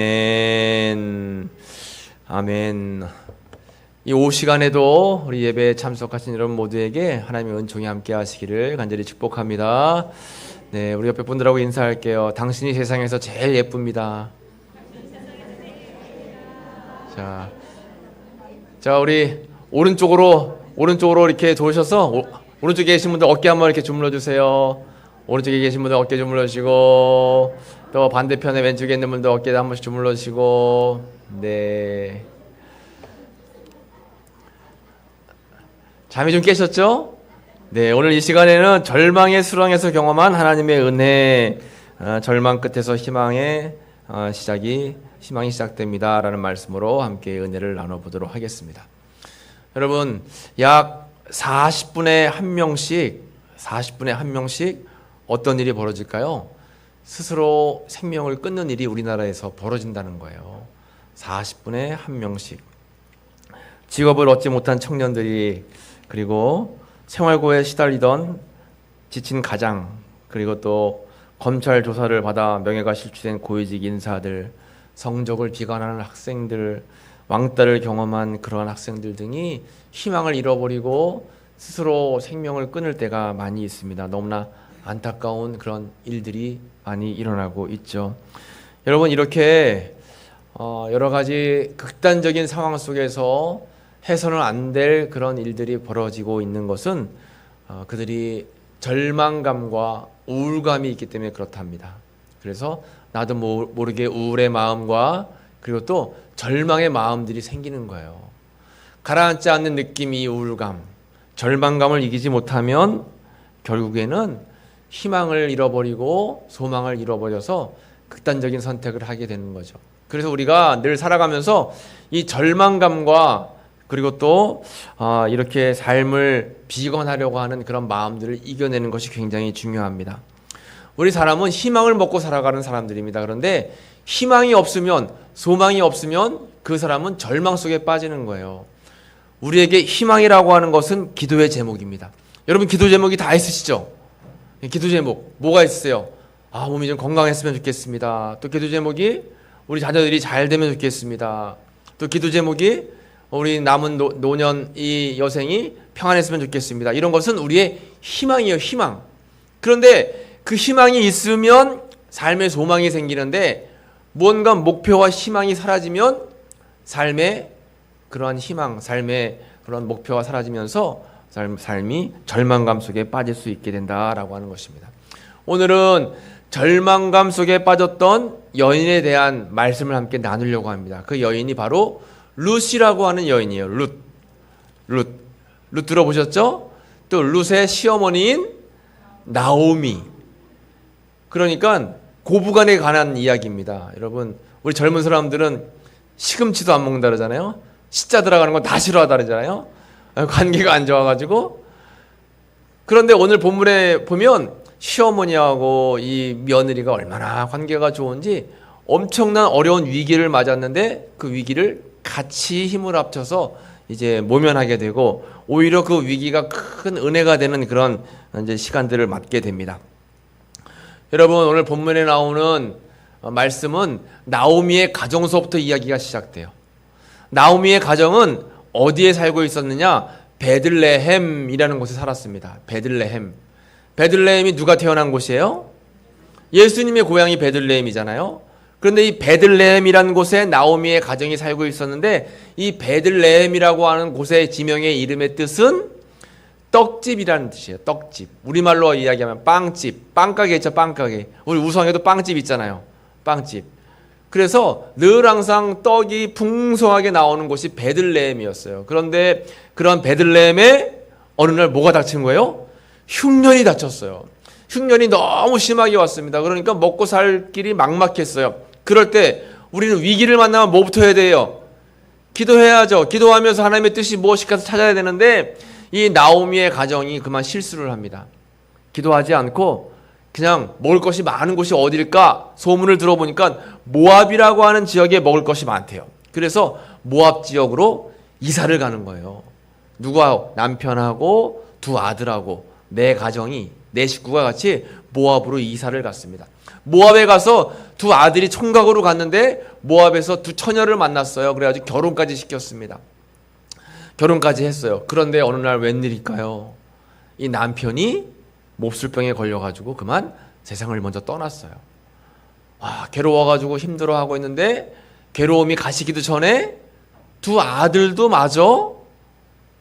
아멘. 아멘. 이 오후 시간에도 우리 예배에 참석하신 여러분 모두에게 하나님의 은총이 함께 하시기를 간절히 축복합니다. 네, 우리 옆에 분들하고 인사할게요. 당신이 세상에서 제일 예쁩니다. 자, 우리 오른쪽으로 이렇게 도셔서 오른쪽에 계신 분들 어깨 한번 이렇게 주물러 주세요. 오른쪽에 계신 분들 어깨 주물러 주시고, 또 반대편에 왼쪽에 있는 분들 어깨 한 번씩 주물러 주시고. 네. 잠이 좀 깨셨죠? 네, 오늘 이 시간에는 절망의 수렁에서 경험한 하나님의 은혜, 절망 끝에서 희망이 시작됩니다 라는 말씀으로 함께 은혜를 나눠보도록 하겠습니다. 여러분, 약 40분에 한 명씩 어떤 일이 벌어질까요? 스스로 생명을 끊는 일이 우리나라에서 벌어진다는 거예요. 40분에 한 명씩. 직업을 얻지 못한 청년들이, 그리고 생활고에 시달리던 지친 가장, 그리고 또 검찰 조사를 받아 명예가 실추된 고위직 인사들, 성적을 비관하는 학생들, 왕따를 경험한 그러한 학생들 등이 희망을 잃어버리고 스스로 생명을 끊을 때가 많이 있습니다. 너무나 안타까운 그런 일들이 많이 일어나고 있죠. 여러분, 이렇게 여러 가지 극단적인 상황 속에서 해서는 안 될 그런 일들이 벌어지고 있는 것은 그들이 절망감과 우울감이 있기 때문에 그렇답니다. 그래서 나도 모르게 우울의 마음과 그리고 또 절망의 마음들이 생기는 거예요. 가라앉지 않는 느낌이 우울감, 절망감을 이기지 못하면 결국에는 희망을 잃어버리고 소망을 잃어버려서 극단적인 선택을 하게 되는 거죠. 그래서 우리가 늘 살아가면서 이 절망감과 그리고 또 이렇게 삶을 비관하려고 하는 그런 마음들을 이겨내는 것이 굉장히 중요합니다. 우리 사람은 희망을 먹고 살아가는 사람들입니다. 그런데 희망이 없으면, 소망이 없으면 그 사람은 절망 속에 빠지는 거예요. 우리에게 희망이라고 하는 것은 기도의 제목입니다. 여러분, 기도 제목이 다 있으시죠? 기도 제목 뭐가 있으세요? 몸이 좀 건강했으면 좋겠습니다. 또 기도 제목이 우리 자녀들이 잘 되면 좋겠습니다. 또 기도 제목이 우리 남은 노년 이 여생이 평안했으면 좋겠습니다. 이런 것은 우리의 희망이에요. 희망. 그런데 그 희망이 있으면 삶의 소망이 생기는데, 무언가 목표와 희망이 사라지면 삶의 그러한 희망, 삶의 그런 목표가 사라지면서 삶이 절망감 속에 빠질 수 있게 된다라고 하는 것입니다. 오늘은 절망감 속에 빠졌던 여인에 대한 말씀을 함께 나누려고 합니다. 그 여인이 바로 룻이라고 하는 여인이에요. 룻 들어보셨죠? 또 룻의 시어머니인 나오미. 그러니까 고부간에 관한 이야기입니다. 여러분, 우리 젊은 사람들은 시금치도 안 먹는다 그러잖아요. 시자 들어가는 건 다 싫어하다 그러잖아요. 관계가 안 좋아가지고. 그런데 오늘 본문에 보면 시어머니하고 이 며느리가 얼마나 관계가 좋은지, 엄청난 어려운 위기를 맞았는데 그 위기를 같이 힘을 합쳐서 이제 모면하게 되고, 오히려 그 위기가 큰 은혜가 되는 그런 이제 시간들을 맞게 됩니다. 여러분, 오늘 본문에 나오는 말씀은 나오미의 가정서부터 이야기가 시작돼요. 나오미의 가정은 어디에 살고 있었느냐? 베들레헴이라는 곳에 살았습니다. 베들레헴이 누가 태어난 곳이에요? 예수님의 고향이 베들레헴이잖아요. 그런데 이 베들레헴이라는 곳에 나오미의 가정이 살고 있었는데, 이 베들레헴이라고 하는 곳의 지명의 이름의 뜻은 떡집이라는 뜻이에요. 떡집. 우리말로 이야기하면 빵집. 빵가게 있죠, 빵가게. 우리 우성에도 빵집 있잖아요. 빵집. 그래서 늘 항상 떡이 풍성하게 나오는 곳이 베들레헴이었어요. 그런데 그런 베들레헴에 어느 날 뭐가 닥친 거예요? 흉년이 닥쳤어요. 흉년이 너무 심하게 왔습니다. 그러니까 먹고 살 길이 막막했어요. 그럴 때 우리는 위기를 만나면 뭐부터 해야 돼요? 기도해야죠. 기도하면서 하나님의 뜻이 무엇일까 찾아야 되는데, 이 나오미의 가정이 그만 실수를 합니다. 기도하지 않고 그냥 먹을 것이 많은 곳이 어딜까 소문을 들어보니까 모압이라고 하는 지역에 먹을 것이 많대요. 그래서 모압 지역으로 이사를 가는 거예요. 누가? 남편하고 두 아들하고 내 가정이, 내 식구가 같이 모압으로 이사를 갔습니다. 모압에 가서 두 아들이 총각으로 갔는데 모압에서 두 처녀를 만났어요. 그래가지고 결혼까지 시켰습니다. 결혼까지 했어요. 그런데 어느 날 웬일일까요? 이 남편이 몹쓸병에 걸려가지고 그만 세상을 먼저 떠났어요. 괴로워가지고 힘들어하고 있는데 괴로움이 가시기도 전에 두 아들도 마저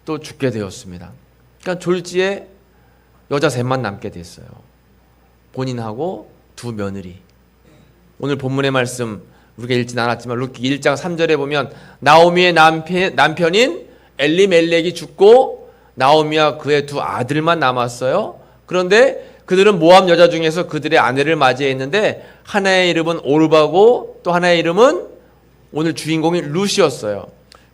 또 죽게 되었습니다. 그러니까 졸지에 여자 셋만 남게 됐어요. 본인하고 두 며느리. 오늘 본문의 말씀 우리가 읽진 않았지만 룻기 1장 3절에 보면 나오미의 남편인 엘리멜렉이 죽고 나오미와 그의 두 아들만 남았어요. 그런데 그들은 모압 여자 중에서 그들의 아내를 맞이했는데 하나의 이름은 오르바고 또 하나의 이름은 오늘 주인공이 룻이었어요.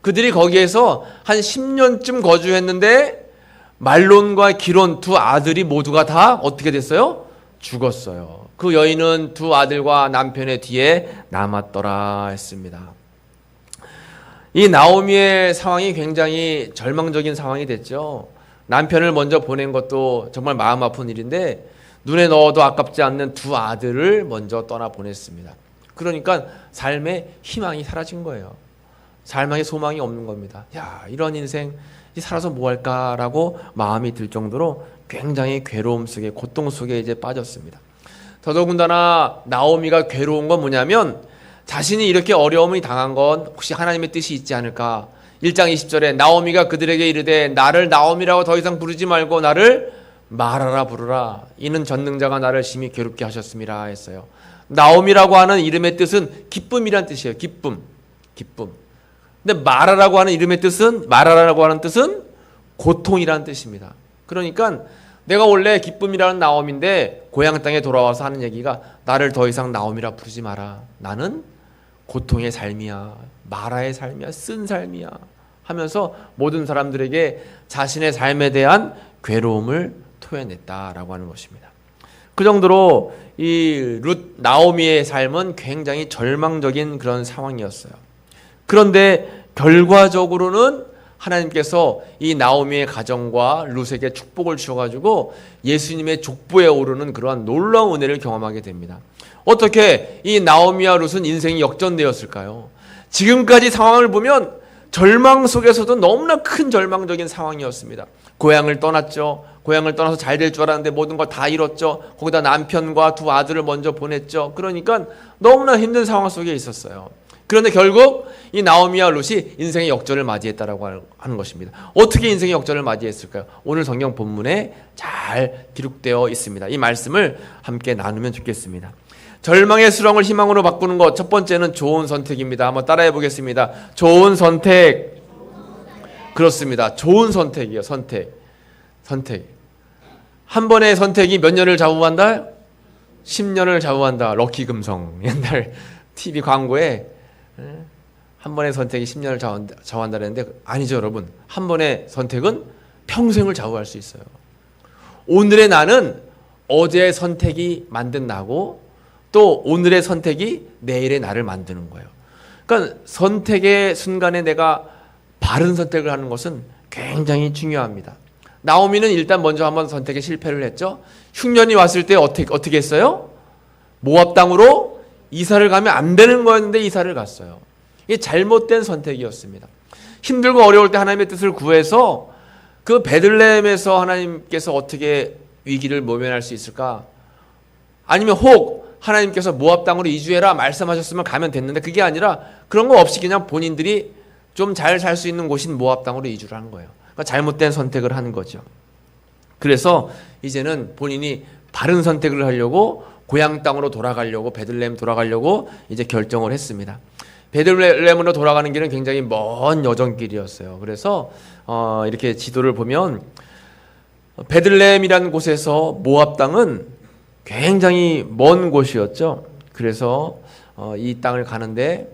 그들이 거기에서 한 10년쯤 거주했는데 말론과 기론 두 아들이 모두가 다 어떻게 됐어요? 죽었어요. 그 여인은 두 아들과 남편의 뒤에 남았더라 했습니다. 이 나오미의 상황이 굉장히 절망적인 상황이 됐죠. 남편을 먼저 보낸 것도 정말 마음 아픈 일인데 눈에 넣어도 아깝지 않는 두 아들을 먼저 떠나 보냈습니다. 그러니까 삶에 희망이 사라진 거예요. 삶에 소망이 없는 겁니다. 이런 인생 살아서 뭐 할까라고 마음이 들 정도로 굉장히 괴로움 속에 고통 속에 이제 빠졌습니다. 더더군다나 나오미가 괴로운 건 뭐냐면 자신이 이렇게 어려움을 당한 건 혹시 하나님의 뜻이 있지 않을까. 1장 20절에 나오미가 그들에게 이르되 나를 나오미라고 더 이상 부르지 말고 나를 마라라 부르라. 이는 전능자가 나를 심히 괴롭게 하셨음이라 했어요. 나오미라고 하는 이름의 뜻은 기쁨이란 뜻이에요. 기쁨. 근데 마라라고 하는 뜻은 고통이란 뜻입니다. 그러니까 내가 원래 기쁨이라는 나오미인데 고향 땅에 돌아와서 하는 얘기가 나를 더 이상 나오미라 부르지 마라. 나는 고통의 삶이야. 마라의 삶이야. 쓴 삶이야. 하면서 모든 사람들에게 자신의 삶에 대한 괴로움을 토해냈다라고 하는 것입니다. 그 정도로 이 나오미의 삶은 굉장히 절망적인 그런 상황이었어요. 그런데 결과적으로는 하나님께서 이 나오미의 가정과 룻에게 축복을 주셔가지고 예수님의 족보에 오르는 그러한 놀라운 은혜를 경험하게 됩니다. 어떻게 이 나오미와 룻은 인생이 역전되었을까요? 지금까지 상황을 보면 절망 속에서도 너무나 큰 절망적인 상황이었습니다. 고향을 떠났죠. 고향을 떠나서 잘 될 줄 알았는데 모든 걸 다 잃었죠. 거기다 남편과 두 아들을 먼저 보냈죠. 그러니까 너무나 힘든 상황 속에 있었어요. 그런데 결국 이 나오미와 룻이 인생의 역전을 맞이했다라고 하는 것입니다. 어떻게 인생의 역전을 맞이했을까요? 오늘 성경 본문에 잘 기록되어 있습니다. 이 말씀을 함께 나누면 좋겠습니다. 절망의 수렁을 희망으로 바꾸는 것, 첫 번째는 좋은 선택입니다. 한번 따라해 보겠습니다. 좋은 선택. 그렇습니다. 좋은 선택이요. 선택. 한 번의 선택이 몇 년을 좌우한다? 10년을 좌우한다. 럭키금성. 옛날 TV 광고에 한 번의 선택이 10년을 좌우한다 그랬는데 아니죠, 여러분. 한 번의 선택은 평생을 좌우할 수 있어요. 오늘의 나는 어제의 선택이 만든 나고 또 오늘의 선택이 내일의 나를 만드는 거예요. 그러니까 선택의 순간에 내가 바른 선택을 하는 것은 굉장히 중요합니다. 나오미는 일단 먼저 한번 선택에 실패를 했죠. 흉년이 왔을 때 어떻게 했어요? 모압 땅으로 이사를 가면 안 되는 거였는데 이사를 갔어요. 이게 잘못된 선택이었습니다. 힘들고 어려울 때 하나님의 뜻을 구해서 그 베들레헴에서 하나님께서 어떻게 위기를 모면할 수 있을까? 아니면 혹 하나님께서 모압 땅으로 이주해라 말씀하셨으면 가면 됐는데 그게 아니라 그런 거 없이 그냥 본인들이 좀 잘 살 수 있는 곳인 모압 땅으로 이주를 한 거예요. 그러니까 잘못된 선택을 하는 거죠. 그래서 이제는 본인이 바른 선택을 하려고 고향 땅으로 돌아가려고 베들레헴 돌아가려고 이제 결정을 했습니다. 베들레헴으로 돌아가는 길은 굉장히 먼 여정길이었어요. 그래서 이렇게 지도를 보면 베들레헴이라는 곳에서 모압 땅은 굉장히 먼 곳이었죠. 그래서 이 땅을 가는데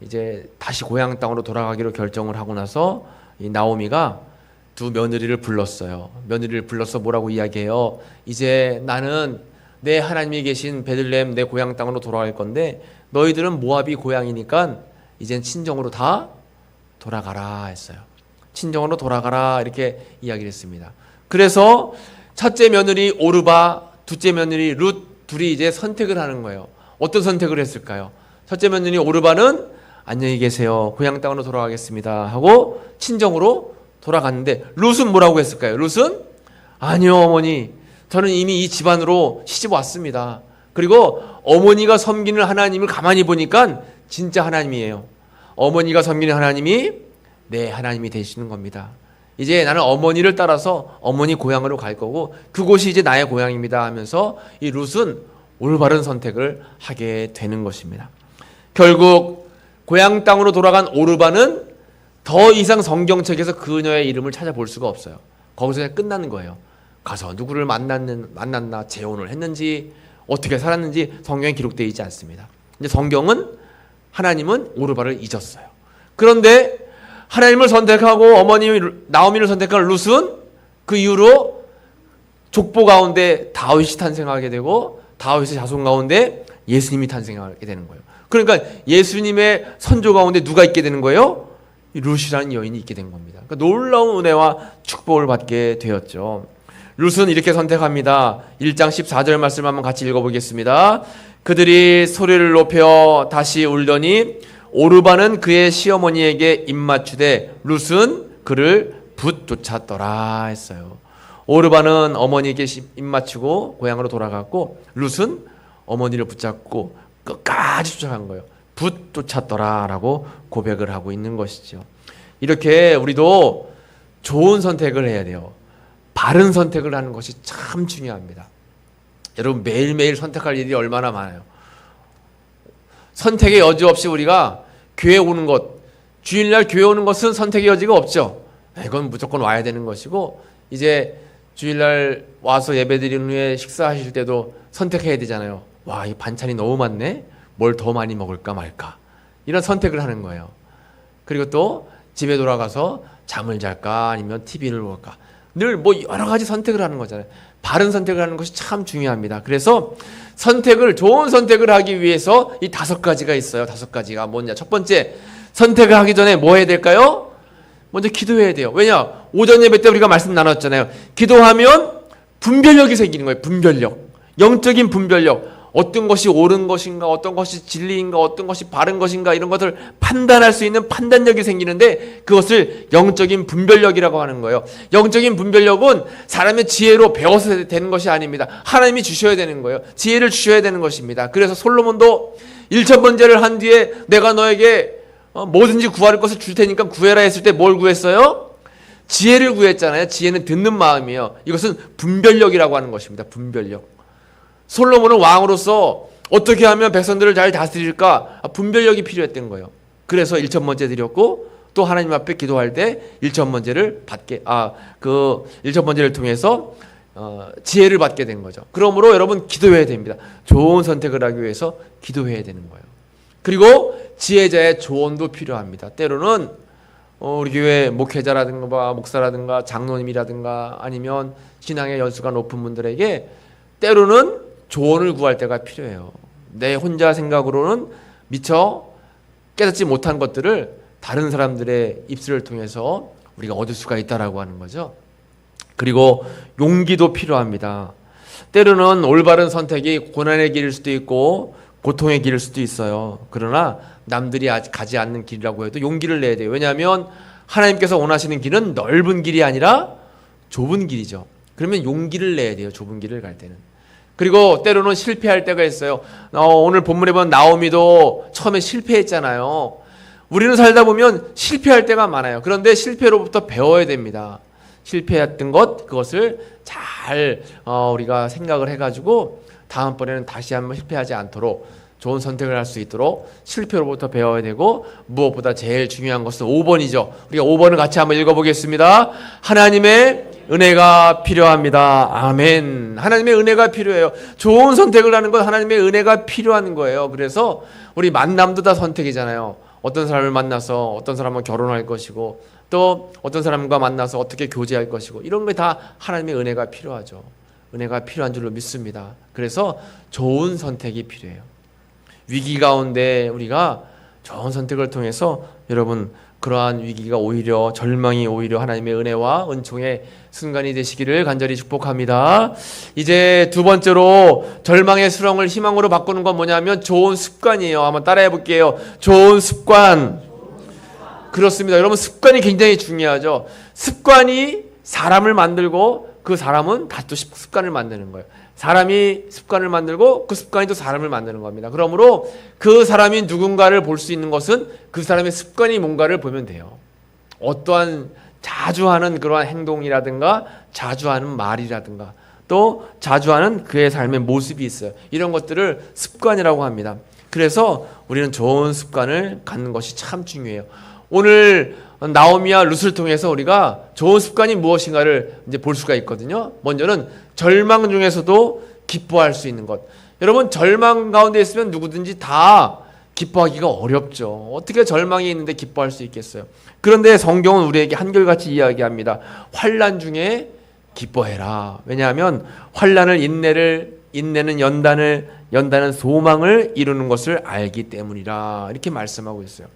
이제 다시 고향 땅으로 돌아가기로 결정을 하고 나서 이 나오미가 두 며느리를 불렀어요. 며느리를 불러서 뭐라고 이야기해요? 이제 나는 내 하나님이 계신 베들레헴 내 고향 땅으로 돌아갈 건데 너희들은 모압이 고향이니까 이젠 친정으로 다 돌아가라 했어요. 친정으로 돌아가라 이렇게 이야기를 했습니다. 그래서 첫째 며느리 오르바, 둘째 며느리 룻 둘이 이제 선택을 하는 거예요. 어떤 선택을 했을까요? 첫째 며느리 오르반은 안녕히 계세요. 고향 땅으로 돌아가겠습니다 하고 친정으로 돌아갔는데 룻은 뭐라고 했을까요? 룻은 아니요 어머니, 저는 이미 이 집안으로 시집 왔습니다. 그리고 어머니가 섬기는 하나님을 가만히 보니까 진짜 하나님이에요. 어머니가 섬기는 하나님이 내 하나님이 되시는 겁니다. 이제 나는 어머니를 따라서 어머니 고향으로 갈 거고 그곳이 이제 나의 고향입니다 하면서 이 룻은 올바른 선택을 하게 되는 것입니다. 결국 고향 땅으로 돌아간 오르반은 더 이상 성경책에서 그녀의 이름을 찾아볼 수가 없어요. 거기서 그냥 끝나는 거예요. 가서 누구를 만났나, 재혼을 했는지, 어떻게 살았는지 성경에 기록되어 있지 않습니다. 근데 성경은, 하나님은 오르반을 잊었어요. 그런데 하나님을 선택하고 어머니 나오미를 선택한 룻은 그 이후로 족보 가운데 다윗이 탄생하게 되고 다윗의 자손 가운데 예수님이 탄생하게 되는 거예요. 그러니까 예수님의 선조 가운데 누가 있게 되는 거예요? 룻이라는 여인이 있게 된 겁니다. 그러니까 놀라운 은혜와 축복을 받게 되었죠. 룻은 이렇게 선택합니다. 1장 14절 말씀 한번 같이 읽어보겠습니다. 그들이 소리를 높여 다시 울더니 오르반은 그의 시어머니에게 입맞추되 룻은 그를 붙쫓았더라 했어요. 오르반은 어머니에게 입맞추고 고향으로 돌아갔고 룻은 어머니를 붙잡고 끝까지 쫓아간 거예요. 붙쫓았더라라고 고백을 하고 있는 것이죠. 이렇게 우리도 좋은 선택을 해야 돼요. 바른 선택을 하는 것이 참 중요합니다. 여러분 매일매일 선택할 일이 얼마나 많아요. 선택의 여지 없이 우리가 교회 오는 것, 주일날 교회 오는 것은 선택의 여지가 없죠. 이건 무조건 와야 되는 것이고 이제 주일날 와서 예배드린 후에 식사하실 때도 선택해야 되잖아요. 와, 이 반찬이 너무 많네. 뭘 더 많이 먹을까 말까. 이런 선택을 하는 거예요. 그리고 또 집에 돌아가서 잠을 잘까 아니면 TV를 볼까. 늘 뭐 여러 가지 선택을 하는 거잖아요. 바른 선택을 하는 것이 참 중요합니다. 그래서 좋은 선택을 하기 위해서 이 5가지가 있어요. 5가지가 뭐냐. 첫 번째, 선택을 하기 전에 뭐 해야 될까요? 먼저 기도해야 돼요. 왜냐? 오전 예배 때 우리가 말씀 나눴잖아요. 기도하면 분별력이 생기는 거예요. 분별력. 영적인 분별력. 어떤 것이 옳은 것인가, 어떤 것이 진리인가, 어떤 것이 바른 것인가 이런 것을 판단할 수 있는 판단력이 생기는데 그것을 영적인 분별력이라고 하는 거예요. 영적인 분별력은 사람의 지혜로 배워서 되는 것이 아닙니다. 하나님이 주셔야 되는 거예요. 지혜를 주셔야 되는 것입니다. 그래서 솔로몬도 1,000번제를 한 뒤에 내가 너에게 뭐든지 구할 것을 줄 테니까 구해라 했을 때 뭘 구했어요? 지혜를 구했잖아요. 지혜는 듣는 마음이에요. 이것은 분별력이라고 하는 것입니다. 분별력. 솔로몬은 왕으로서 어떻게 하면 백성들을 잘 다스릴까? 분별력이 필요했던 거예요. 그래서 1,000번제 드렸고 또 하나님 앞에 기도할 때 1,000번제를 1,000번제를 통해서 지혜를 받게 된 거죠. 그러므로 여러분 기도해야 됩니다. 좋은 선택을 하기 위해서 기도해야 되는 거예요. 그리고 지혜자의 조언도 필요합니다. 때로는 우리 교회 목회자라든가 목사라든가 장로님이라든가 아니면 신앙의 연수가 높은 분들에게 때로는 조언을 구할 때가 필요해요. 내 혼자 생각으로는 미처 깨닫지 못한 것들을 다른 사람들의 입술을 통해서 우리가 얻을 수가 있다라고 하는 거죠. 그리고 용기도 필요합니다. 때로는 올바른 선택이 고난의 길일 수도 있고 고통의 길일 수도 있어요. 그러나 남들이 아직 가지 않는 길이라고 해도 용기를 내야 돼요. 왜냐하면 하나님께서 원하시는 길은 넓은 길이 아니라 좁은 길이죠. 그러면 용기를 내야 돼요. 좁은 길을 갈 때는. 그리고 때로는 실패할 때가 있어요. 오늘 본문에 보면 나오미도 처음에 실패했잖아요. 우리는 살다 보면 실패할 때가 많아요. 그런데 실패로부터 배워야 됩니다. 실패했던 그것을 잘 우리가 생각을 해가지고 다음번에는 다시 한번 실패하지 않도록 좋은 선택을 할 수 있도록 실패로부터 배워야 되고 무엇보다 제일 중요한 것은 5번이죠. 우리가 5번을 같이 한번 읽어보겠습니다. 하나님의 은혜가 필요합니다. 아멘. 하나님의 은혜가 필요해요. 좋은 선택을 하는 건 하나님의 은혜가 필요한 거예요. 그래서 우리 만남도 다 선택이잖아요. 어떤 사람을 만나서 어떤 사람과 결혼할 것이고 또 어떤 사람과 만나서 어떻게 교제할 것이고 이런 게 다 하나님의 은혜가 필요하죠. 은혜가 필요한 줄로 믿습니다. 그래서 좋은 선택이 필요해요. 위기 가운데 우리가 좋은 선택을 통해서 여러분 그러한 위기가 오히려 절망이 오히려 하나님의 은혜와 은총의 순간이 되시기를 간절히 축복합니다. 이제 두 번째로 절망의 수렁을 희망으로 바꾸는 건 뭐냐면 좋은 습관이에요. 한번 따라해 볼게요. 좋은 습관. 그렇습니다. 여러분, 습관이 굉장히 중요하죠. 습관이 사람을 만들고 그 사람은 다시 또 습관을 만드는 거예요. 사람이 습관을 만들고 그 습관이 또 사람을 만드는 겁니다. 그러므로 그 사람이 누군가를 볼 수 있는 것은 그 사람의 습관이 뭔가를 보면 돼요. 어떠한 자주 하는 그러한 행동이라든가 자주 하는 말이라든가 또 자주 하는 그의 삶의 모습이 있어요. 이런 것들을 습관이라고 합니다. 그래서 우리는 좋은 습관을 갖는 것이 참 중요해요. 오늘 나오미와 룻을 통해서 우리가 좋은 습관이 무엇인가를 이제 볼 수가 있거든요. 먼저는 절망 중에서도 기뻐할 수 있는 것. 여러분, 절망 가운데 있으면 누구든지 다 기뻐하기가 어렵죠. 어떻게 절망이 있는데 기뻐할 수 있겠어요? 그런데 성경은 우리에게 한결같이 이야기합니다. 환난 중에 기뻐해라. 왜냐하면 환난을 인내는 연단은 소망을 이루는 것을 알기 때문이라. 이렇게 말씀하고 있어요.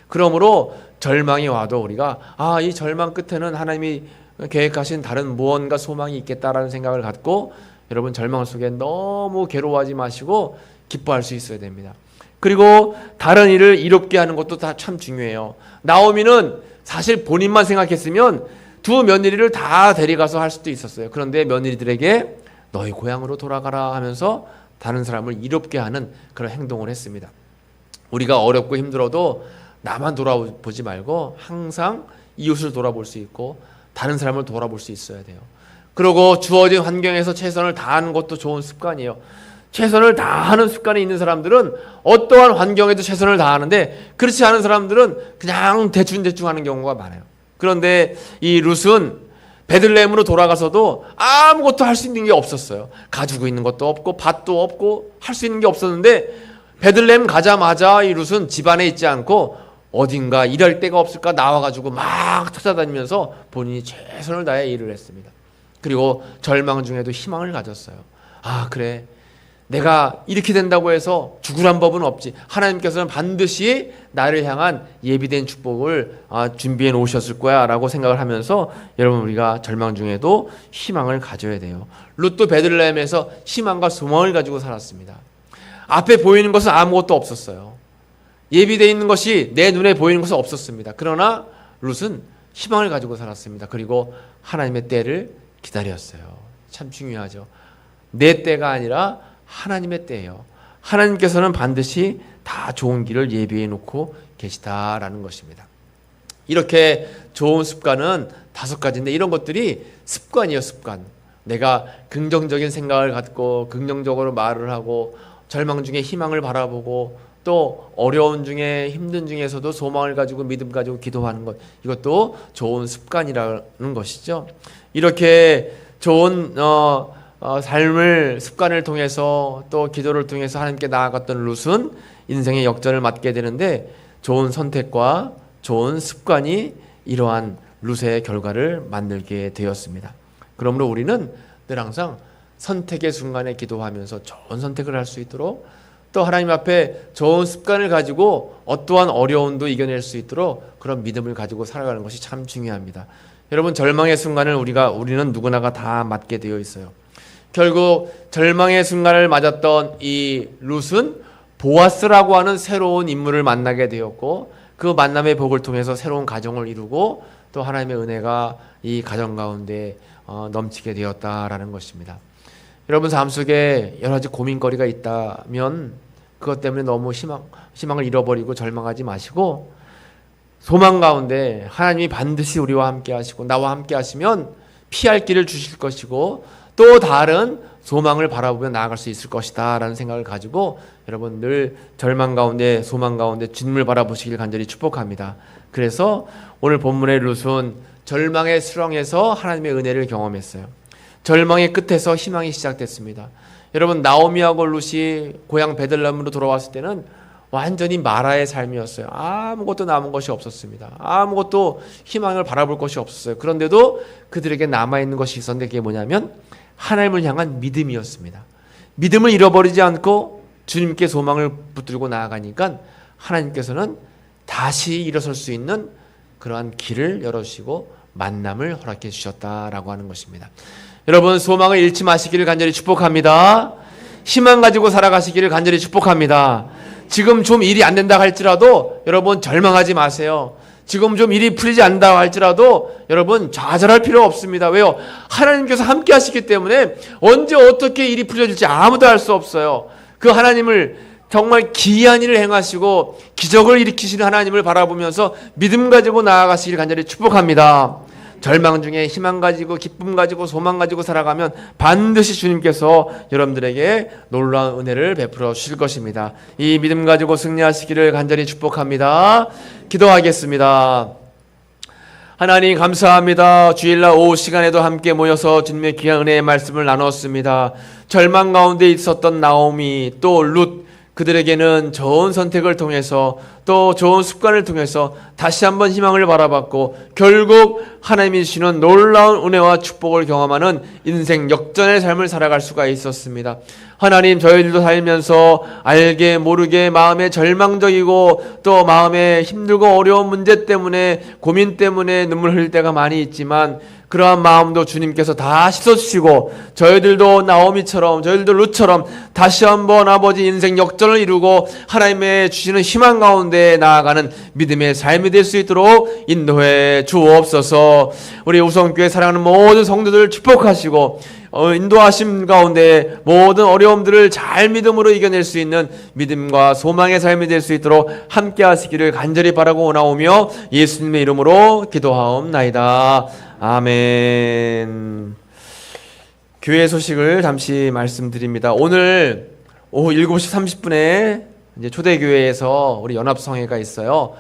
그러므로 절망이 와도 우리가 이 절망 끝에는 하나님이 계획하신 다른 무언가 소망이 있겠다라는 생각을 갖고 여러분 절망 속에 너무 괴로워하지 마시고 기뻐할 수 있어야 됩니다. 그리고 다른 일을 이롭게 하는 것도 다 참 중요해요. 나오미는 사실 본인만 생각했으면 두 며느리를 다 데려가서 할 수도 있었어요. 그런데 며느리들에게 너희 고향으로 돌아가라 하면서 다른 사람을 이롭게 하는 그런 행동을 했습니다. 우리가 어렵고 힘들어도 나만 돌아보지 말고 항상 이웃을 돌아볼 수 있고 다른 사람을 돌아볼 수 있어야 돼요. 그리고 주어진 환경에서 최선을 다하는 것도 좋은 습관이에요. 최선을 다하는 습관이 있는 사람들은 어떠한 환경에도 최선을 다하는데 그렇지 않은 사람들은 그냥 대충 하는 경우가 많아요. 그런데 이 룻은 베들레헴으로 돌아가서도 아무것도 할 수 있는 게 없었어요. 가지고 있는 것도 없고 밭도 없고 할 수 있는 게 없었는데 베들레헴 가자마자 이 룻은 집안에 있지 않고 어딘가 일할 데가 없을까 나와가지고 막 찾아다니면서 본인이 최선을 다해 일을 했습니다. 그리고 절망 중에도 희망을 가졌어요. 그래, 내가 이렇게 된다고 해서 죽으란 법은 없지. 하나님께서는 반드시 나를 향한 예비된 축복을 준비해 놓으셨을 거야 라고 생각을 하면서 여러분, 우리가 절망 중에도 희망을 가져야 돼요. 룻도 베들레헴에서 희망과 소망을 가지고 살았습니다. 앞에 보이는 것은 아무것도 없었어요. 예비되어 있는 것이 내 눈에 보이는 것은 없었습니다. 그러나 룻은 희망을 가지고 살았습니다. 그리고 하나님의 때를 기다렸어요. 참 중요하죠. 내 때가 아니라 하나님의 때예요. 하나님께서는 반드시 다 좋은 길을 예비해 놓고 계시다라는 것입니다. 이렇게 좋은 습관은 5가지인데 이런 것들이 습관이에요. 습관. 내가 긍정적인 생각을 갖고 긍정적으로 말을 하고 절망 중에 희망을 바라보고 또 어려운 중에 힘든 중에서도 소망을 가지고 믿음 가지고 기도하는 것, 이것도 좋은 습관이라는 것이죠. 이렇게 좋은 삶을 습관을 통해서 또 기도를 통해서 하나님께 나아갔던 룻은 인생의 역전을 맞게 되는데 좋은 선택과 좋은 습관이 이러한 룻의 결과를 만들게 되었습니다. 그러므로 우리는 늘 항상 선택의 순간에 기도하면서 좋은 선택을 할 수 있도록 또 하나님 앞에 좋은 습관을 가지고 어떠한 어려움도 이겨낼 수 있도록 그런 믿음을 가지고 살아가는 것이 참 중요합니다. 여러분, 절망의 순간을 우리는 누구나가 다 맞게 되어 있어요. 결국 절망의 순간을 맞았던 이 룻은 보아스라고 하는 새로운 인물을 만나게 되었고 그 만남의 복을 통해서 새로운 가정을 이루고 또 하나님의 은혜가 이 가정 가운데 넘치게 되었다라는 것입니다. 여러분 삶 속에 여러 가지 고민거리가 있다면 그것 때문에 너무 희망을 잃어버리고 절망하지 마시고 소망 가운데 하나님이 반드시 우리와 함께 하시고 나와 함께 하시면 피할 길을 주실 것이고 또 다른 소망을 바라보며 나아갈 수 있을 것이다 라는 생각을 가지고 여러분 늘 절망 가운데 소망 가운데 주님을 바라보시길 간절히 축복합니다. 그래서 오늘 본문의 룻은 절망의 수렁에서 하나님의 은혜를 경험했어요. 절망의 끝에서 희망이 시작됐습니다. 여러분, 나오미하고 룻이 고향 베들레헴으로 돌아왔을 때는 완전히 마라의 삶이었어요. 아무것도 남은 것이 없었습니다. 아무것도 희망을 바라볼 것이 없었어요. 그런데도 그들에게 남아있는 것이 있었는데 그게 뭐냐면 하나님을 향한 믿음이었습니다. 믿음을 잃어버리지 않고 주님께 소망을 붙들고 나아가니까 하나님께서는 다시 일어설 수 있는 그러한 길을 열어주시고 만남을 허락해 주셨다라고 하는 것입니다. 여러분, 소망을 잃지 마시기를 간절히 축복합니다. 희망 가지고 살아가시기를 간절히 축복합니다. 지금 좀 일이 안 된다 할지라도 여러분 절망하지 마세요. 지금 좀 일이 풀리지 않는다 할지라도 여러분 좌절할 필요 없습니다. 왜요? 하나님께서 함께 하시기 때문에 언제 어떻게 일이 풀려질지 아무도 알 수 없어요. 그 하나님을 정말 기이한 일을 행하시고 기적을 일으키시는 하나님을 바라보면서 믿음 가지고 나아가시길 간절히 축복합니다. 절망 중에 희망 가지고 기쁨 가지고 소망 가지고 살아가면 반드시 주님께서 여러분들에게 놀라운 은혜를 베풀어 주실 것입니다. 이 믿음 가지고 승리하시기를 간절히 축복합니다. 기도하겠습니다. 하나님 감사합니다. 주일날 오후 시간에도 함께 모여서 주님의 귀한 은혜의 말씀을 나눴습니다. 절망 가운데 있었던 나오미 또 룻, 그들에게는 좋은 선택을 통해서 또 좋은 습관을 통해서 다시 한번 희망을 바라봤고 결국 하나님이 주시는 놀라운 은혜와 축복을 경험하는 인생 역전의 삶을 살아갈 수가 있었습니다. 하나님, 저희들도 살면서 알게 모르게 마음에 절망적이고 또 마음에 힘들고 어려운 문제 때문에 고민 때문에 눈물 흘릴 때가 많이 있지만 그러한 마음도 주님께서 다 씻어주시고 저희들도 나오미처럼 저희들도 룻처럼 다시 한번 아버지 인생 역전을 이루고 하나님의 주시는 희망 가운데 나아가는 믿음의 삶이 될 수 있도록 인도해 주옵소서. 우리 우성교회 사랑하는 모든 성도들 축복하시고 인도하심 가운데 모든 어려움들을 잘 믿음으로 이겨낼 수 있는 믿음과 소망의 삶이 될 수 있도록 함께 하시기를 간절히 바라고 원하오며 예수님의 이름으로 기도하옵나이다. 아멘. 교회 소식을 잠시 말씀드립니다. 오늘 오후 7시 30분에 이제 초대교회에서 우리 연합성회가 있어요.